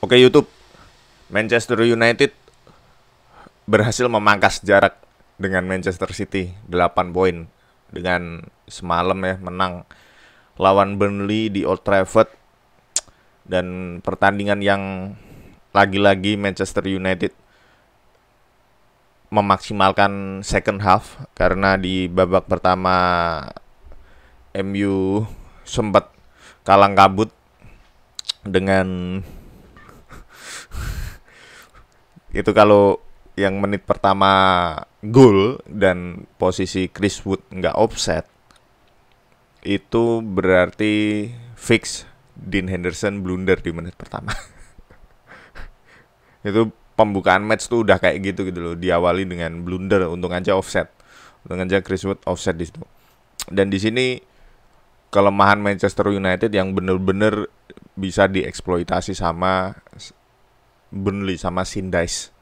Oke YouTube, Manchester United berhasil memangkas jarak dengan Manchester City 8 poin dengan semalam ya menang lawan Burnley di Old Trafford, dan pertandingan yang lagi-lagi Manchester United memaksimalkan second half karena di babak pertama MU sempat kalang kabut dengan itu. Kalau yang menit pertama gol dan posisi Chris Wood nggak offset, itu berarti fix Dean Henderson blunder di menit pertama. Itu pembukaan match tuh udah kayak gitu loh, diawali dengan blunder. Untung aja offset, untung aja Chris Wood offset di situ. Dan di sini kelemahan Manchester United yang bener-bener bisa dieksploitasi sama Burnley sama Sindais.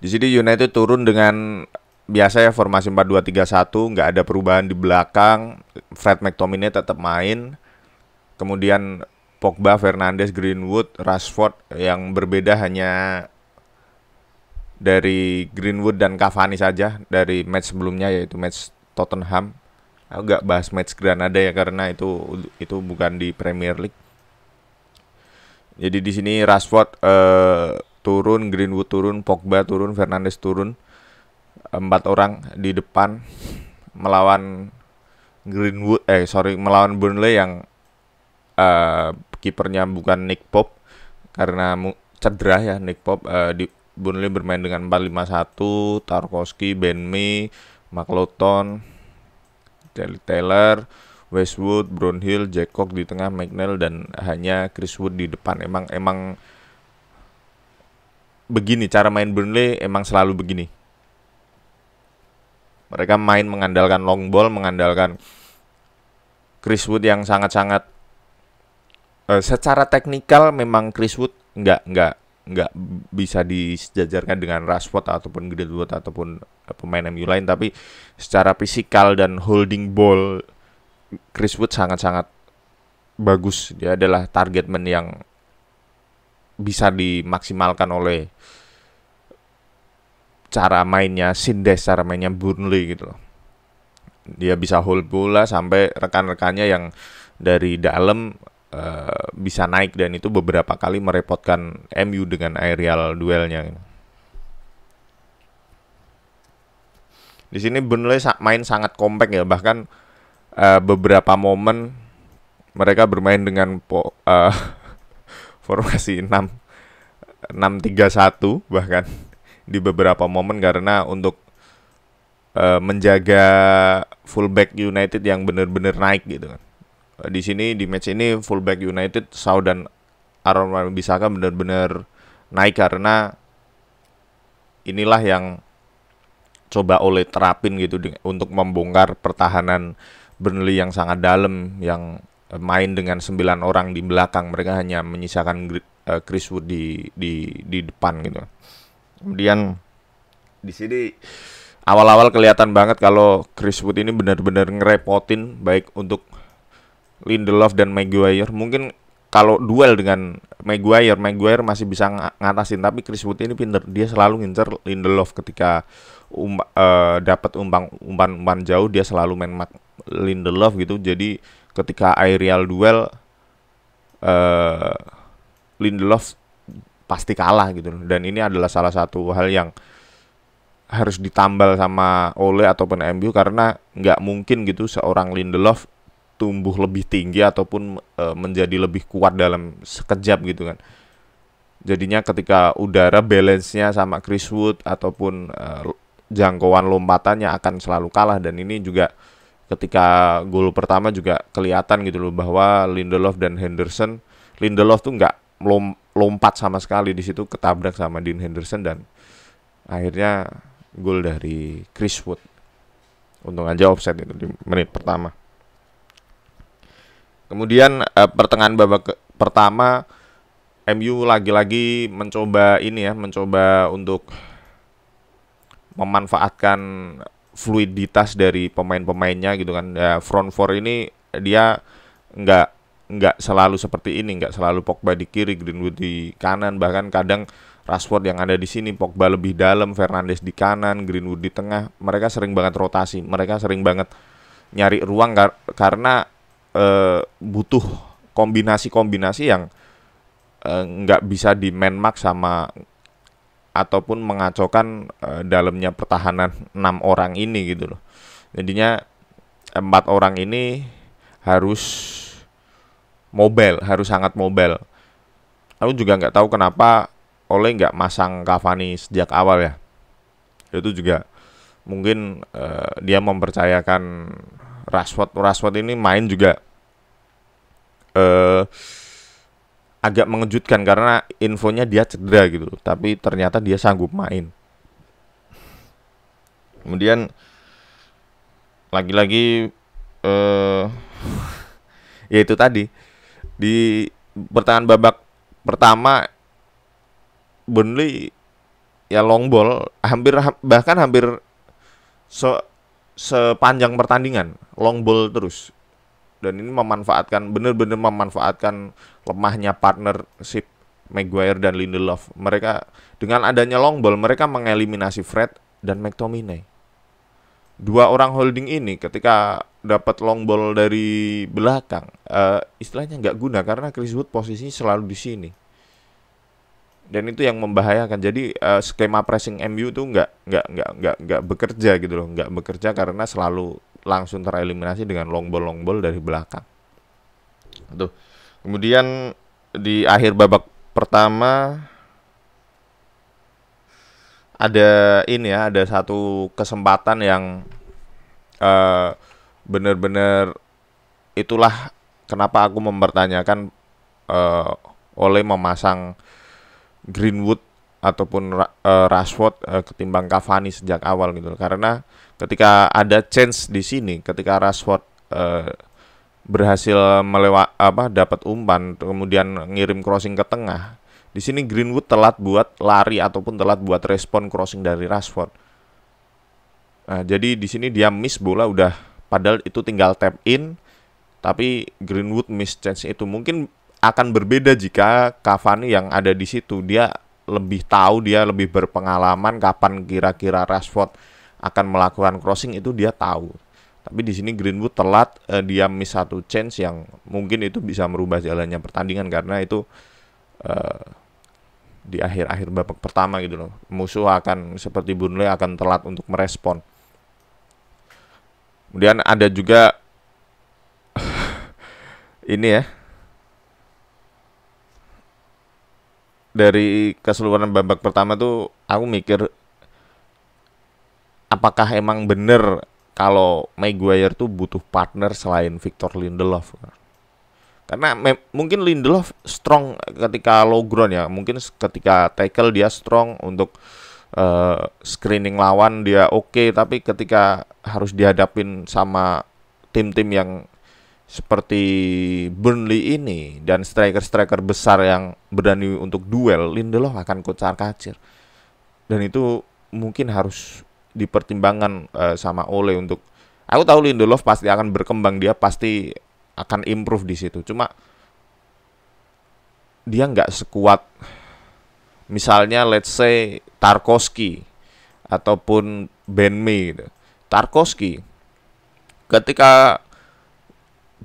Di sini United turun dengan biasa ya, formasi 4-2-3-1, nggak ada perubahan di belakang. Fred McTominay tetap main. Kemudian Pogba, Fernandes, Greenwood, Rashford. Yang berbeda hanya dari Greenwood dan Cavani saja dari match sebelumnya, yaitu match Tottenham. Aku nggak bahas match Granada ya karena itu bukan di Premier League. Jadi di sini Rashford turun, Greenwood turun, Pogba turun, Fernandes turun. 4 orang di depan melawan melawan Burnley yang kipernya bukan Nick Pope karena cedera ya. Nick Pope di Burnley bermain dengan 4-5-1, Tarkowski, Ben Mee, McLaughton, Taylor, Westwood, Brownhill, Jacob di tengah, McNeil, dan hanya Chris Wood di depan. Emang begini cara main Burnley, emang selalu begini. Mereka main mengandalkan long ball, mengandalkan Chris Wood yang sangat-sangat secara teknikal memang Chris Wood nggak bisa disejajarkan dengan Rashford ataupun Greenwood ataupun pemain MU lain, tapi secara fisikal dan holding ball Chris Wood sangat-sangat bagus. Dia adalah target man yang bisa dimaksimalkan oleh cara mainnya Sindes, cara mainnya Burnley gitu loh. Dia bisa hold bola sampai rekan-rekannya yang dari dalam bisa naik, dan itu beberapa kali merepotkan MU dengan aerial duelnya. Di sini Burnley main sangat kompak ya, bahkan beberapa momen mereka bermain dengan formasi 6-3-1 bahkan di beberapa momen, karena untuk menjaga fullback United yang benar-benar naik gitu kan. Di sini di match ini fullback United Shaw dan Aaron Wan-Bissaka benar-benar naik, karena inilah yang coba Ole terapin gitu untuk membongkar pertahanan Burnley yang sangat dalam, yang main dengan 9 orang di belakang. Mereka hanya menyisakan Chris Wood di depan gitu. Kemudian di sini awal-awal kelihatan banget kalau Chris Wood ini benar-benar ngerepotin, baik untuk Lindelof dan Maguire. Mungkin kalau duel dengan Maguire masih bisa ngatasin, tapi Chris Wood ini pinter. Dia selalu ngincer Lindelof ketika dapat umpan jauh, dia selalu main Lindelof gitu. Jadi ketika aerial duel Lindelof pasti kalah gitu. Dan ini adalah salah satu hal yang harus ditambal sama Ole ataupun MU, karena nggak mungkin gitu seorang Lindelof tumbuh lebih tinggi ataupun menjadi lebih kuat dalam sekejap gitu kan. Jadinya ketika udara balance-nya sama Chris Wood ataupun jangkauan lompatannya akan selalu kalah. Dan ini juga ketika gol pertama juga kelihatan gitu loh, bahwa Lindelof dan Henderson, Lindelof tuh nggak lompat sama sekali, di situ ketabrak sama Dean Henderson dan akhirnya gol dari Chris Wood. Untung aja offset itu di menit pertama. Kemudian pertengahan babak pertama MU lagi-lagi mencoba untuk memanfaatkan fluiditas dari pemain-pemainnya gitu kan. Ya, front four ini dia nggak nggak selalu seperti ini, nggak selalu Pogba di kiri, Greenwood di kanan, bahkan kadang Rashford yang ada di sini, Pogba lebih dalam, Fernandes di kanan, Greenwood di tengah. Mereka sering banget rotasi, mereka sering banget nyari ruang karena butuh kombinasi-kombinasi yang nggak bisa di man mark sama ataupun mengacaukan dalamnya pertahanan 6 orang ini gitu loh. Jadinya 4 orang ini harus mobile, harus sangat mobile. Aku juga nggak tahu kenapa Ole nggak masang Cavani sejak awal ya. Itu juga mungkin dia mempercayakan Rashford ini main juga agak mengejutkan karena infonya dia cedera gitu, tapi ternyata dia sanggup main. Kemudian lagi-lagi ya itu tadi di pertahanan babak pertama Burnley ya long ball bahkan hampir sepanjang pertandingan long ball terus, dan ini benar-benar memanfaatkan lemahnya partnership Maguire dan Lindelof. Mereka dengan adanya long ball mereka mengeliminasi Fred dan McTominay. Dua orang holding ini ketika dapat long ball dari belakang istilahnya nggak guna karena Chris Wood posisinya selalu di sini. Dan itu yang membahayakan. Jadi skema pressing MU tuh nggak bekerja gitu loh, nggak bekerja karena selalu langsung tereliminasi dengan long ball dari belakang. Tuh. Kemudian di akhir babak pertama ada satu kesempatan yang benar-benar itulah kenapa aku mempertanyakan oleh memasang Greenwood ataupun Rashford ketimbang Cavani sejak awal gitu. Karena ketika ada chance di sini, ketika Rashford berhasil dapat umpan kemudian ngirim crossing ke tengah, di sini Greenwood telat buat lari ataupun telat buat respon crossing dari Rashford. Nah, jadi di sini dia miss bola udah padahal itu tinggal tap in, tapi Greenwood miss chance itu. Mungkin akan berbeda jika Cavani yang ada di situ, dia lebih tahu, dia lebih berpengalaman kapan kira-kira Rashford akan melakukan crossing, itu dia tahu. Tapi di sini Greenwood telat, dia miss satu chance yang mungkin itu bisa merubah jalannya pertandingan karena itu di akhir-akhir babak pertama gitu loh. Musuh akan seperti Burnley akan telat untuk merespon. Kemudian ada juga ini ya, dari keseluruhan babak pertama tuh aku mikir apakah emang bener kalau Maguire tuh butuh partner selain Victor Lindelof. Karena mungkin Lindelof strong ketika low ground ya, mungkin ketika tackle dia strong, untuk screening lawan dia oke, tapi ketika harus dihadapin sama tim-tim yang seperti Burnley ini dan striker-striker besar yang berani untuk duel, Lindelof akan kocar-kacir. Dan itu mungkin harus dipertimbangkan sama Ole untuk, aku tahu Lindelof pasti akan berkembang, dia pasti akan improve di situ. Cuma dia nggak sekuat misalnya let's say Tarkowski ataupun Ben Mee gitu. Tarkowski ketika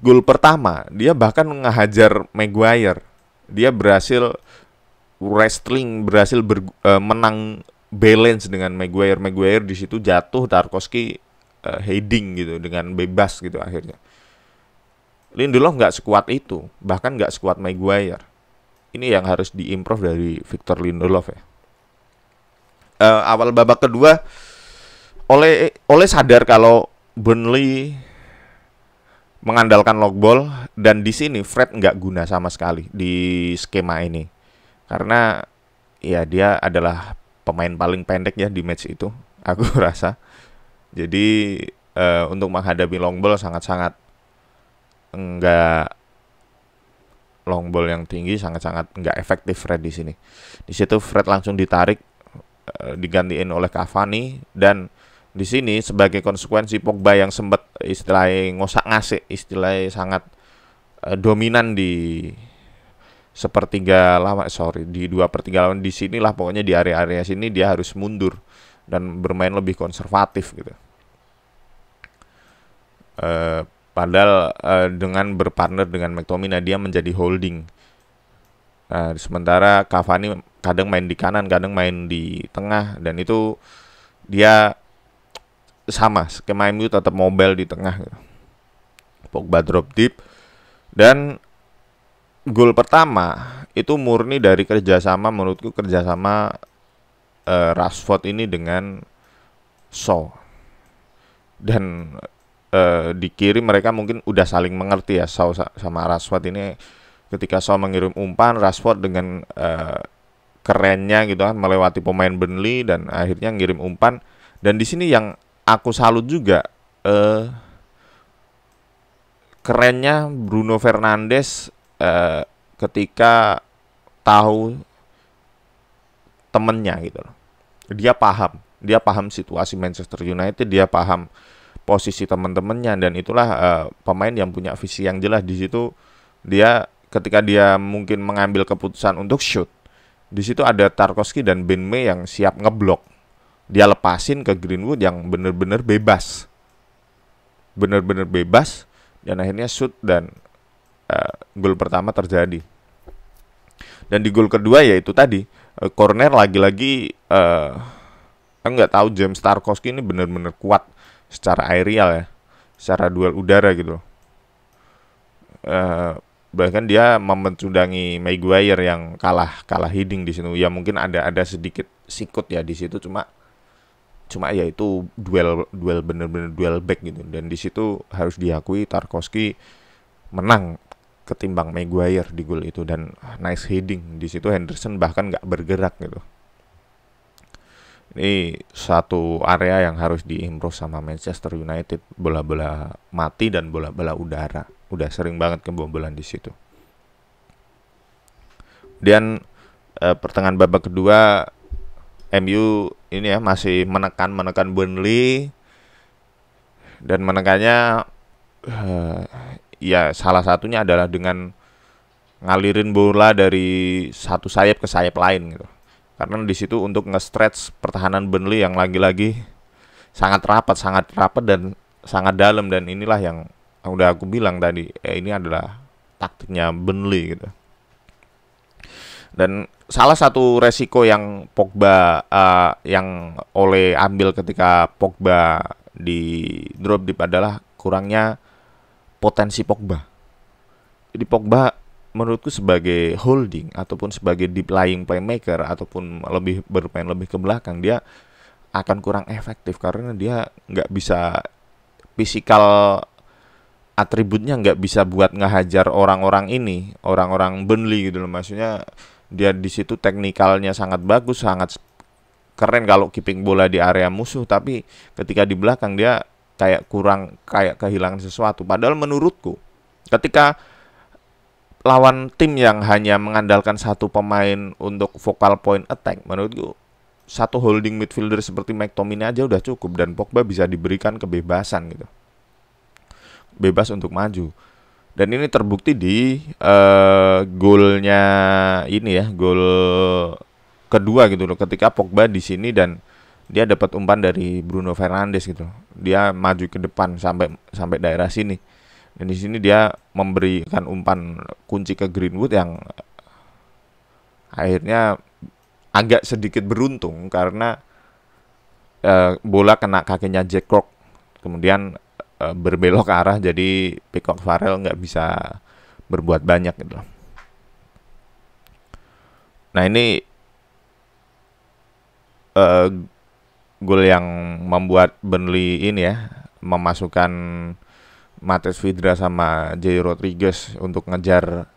gol pertama dia bahkan ngehajar Maguire, dia berhasil wrestling, berhasil menang balance dengan Maguire. Maguire di situ jatuh, Tarkowski heading gitu dengan bebas gitu akhirnya. Lindelof nggak sekuat itu, bahkan nggak sekuat Maguire. Ini yang harus diimprove dari Victor Lindelof ya. Awal babak kedua oleh sadar kalau Burnley mengandalkan long ball, dan di sini Fred nggak guna sama sekali di skema ini karena ya dia adalah pemain paling pendek ya di match itu, aku rasa. Jadi untuk menghadapi long ball sangat-sangat enggak, long ball yang tinggi sangat-sangat enggak efektif Fred di sini. Di situ Fred langsung ditarik, digantiin oleh Cavani, dan di sini sebagai konsekuensi Pogba yang sempat istilahnya ngosak-ngasik, istilahnya sangat dominan di sepertiga lawan, di 2/3 lawan. Di sinilah pokoknya di area-area sini dia harus mundur dan bermain lebih konservatif gitu. Padahal dengan berpartner dengan McTominay dia menjadi holding. Sementara Cavani kadang main di kanan, kadang main di tengah, dan itu dia sama skema MU tetap mobile di tengah gitu. Pogba drop deep, dan gol pertama itu murni dari kerjasama, menurutku kerjasama Rashford ini dengan Shaw. Dan di kiri mereka mungkin udah saling mengerti ya, Shaw sama Rashford ini. Ketika Shaw mengirim umpan, Rashford dengan kerennya gitu kan melewati pemain Burnley dan akhirnya ngirim umpan. Dan di sini yang aku salut juga, kerennya Bruno Fernandes ketika tahu temennya gitu loh. Dia paham situasi Manchester United, dia paham posisi teman-temannya, dan itulah pemain yang punya visi yang jelas di situ. Dia ketika dia mungkin mengambil keputusan untuk shoot, di situ ada Tarkowski dan Ben Mee yang siap ngeblok. Dia lepasin ke Greenwood yang bener-bener bebas, dan akhirnya shoot, dan gol pertama terjadi. Dan di gol kedua yaitu tadi corner, lagi-lagi aku nggak tahu, James Tarkowski ini bener-bener kuat secara aerial ya, secara duel udara gitu. Bahkan dia memecundangi Maguire yang kalah heading di situ. Ya mungkin ada sedikit sikut ya di situ, cuma ya itu duel bener-bener duel back gitu. Dan di situ harus diakui Tarkowski menang ketimbang Maguire di gol itu, dan nice heading di situ. Henderson bahkan nggak bergerak gitu. Ini satu area yang harus diimprove sama Manchester United, bola-bola mati dan bola-bola udara. Udah sering banget kebobolan di situ. Dan pertengahan babak kedua MU ini ya masih menekan Burnley, dan menekannya ya salah satunya adalah dengan ngalirin bola dari satu sayap ke sayap lain gitu. Karena di situ untuk nge-stretch pertahanan Burnley yang lagi-lagi sangat rapat dan sangat dalam, dan inilah yang udah aku bilang tadi, ini adalah taktiknya Burnley gitu. Dan salah satu resiko yang Pogba yang Ole ambil ketika Pogba di drop deep adalah kurangnya potensi Pogba. Jadi Pogba menurutku sebagai holding ataupun sebagai deep lying playmaker ataupun bermain lebih ke belakang, dia akan kurang efektif karena dia nggak bisa fisikal atributnya, nggak bisa buat ngehajar orang-orang Burnley gitu loh. Maksudnya dia di situ teknikalnya sangat bagus, sangat keren kalau keeping bola di area musuh, tapi ketika di belakang dia kayak kehilangan sesuatu. Padahal menurutku ketika lawan tim yang hanya mengandalkan satu pemain untuk focal point attack, menurutku satu holding midfielder seperti McTominay aja udah cukup, dan Pogba bisa diberikan kebebasan gitu, bebas untuk maju. Dan ini terbukti di golnya ini ya, gol kedua gitu loh, ketika Pogba di sini dan dia dapat umpan dari Bruno Fernandes gitu, dia maju ke depan sampai daerah sini. Dan di sini dia memberikan umpan kunci ke Greenwood yang akhirnya agak sedikit beruntung karena bola kena kakinya Jack Cork, kemudian berbelok ke arah, jadi Peacock Farrell nggak bisa berbuat banyak gitu. Nah ini gol yang membuat Burnley ini ya memasukkan Matheus Vidra sama Jay Rodriguez untuk ngejar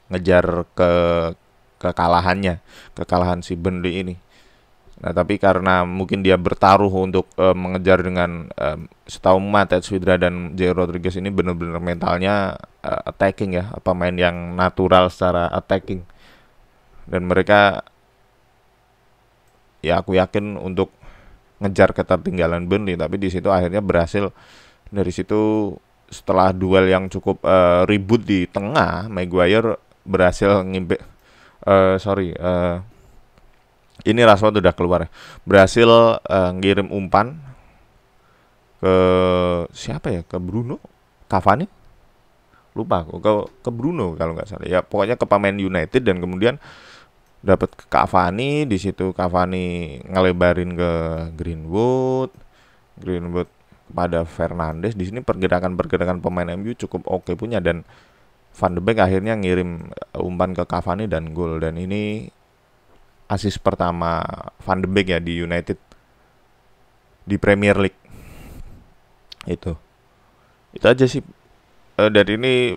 kekalahan si Burnley ini. Nah, tapi karena mungkin dia bertaruh untuk mengejar dengan setahu Matheus Vidra dan Jay Rodriguez ini benar-benar mentalnya attacking ya, pemain yang natural secara attacking. Dan mereka ya aku yakin untuk ngejar ketertinggalan Burnley, tapi di situ akhirnya berhasil. Dari situ setelah duel yang cukup ribut di tengah, Maguire berhasil ini Rashford udah keluar ya. Berhasil ngirim umpan ke siapa ya? Ke Bruno, Cavani, lupa aku, ke Bruno kalau nggak salah. Ya pokoknya ke pemain United dan kemudian dapat ke Cavani, di situ Cavani ngelebarin ke Greenwood kepada Fernandes. Di sini pergerakan pemain MU cukup oke punya, dan Van de Beek akhirnya ngirim umpan ke Cavani dan gol. Dan ini asis pertama Van de Beek ya di United di Premier League. Itu aja sih. Dari ini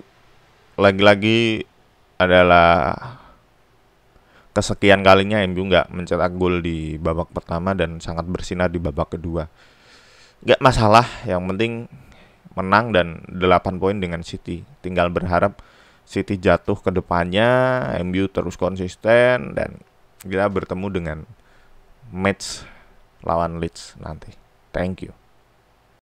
lagi-lagi adalah kesekian kalinya MU nggak mencetak gol di babak pertama dan sangat bersinar di babak kedua. Nggak masalah, yang penting menang dan 8 poin dengan City. Tinggal berharap City jatuh ke depannya, MU terus konsisten, dan kita bertemu dengan match lawan Leeds nanti. Thank you.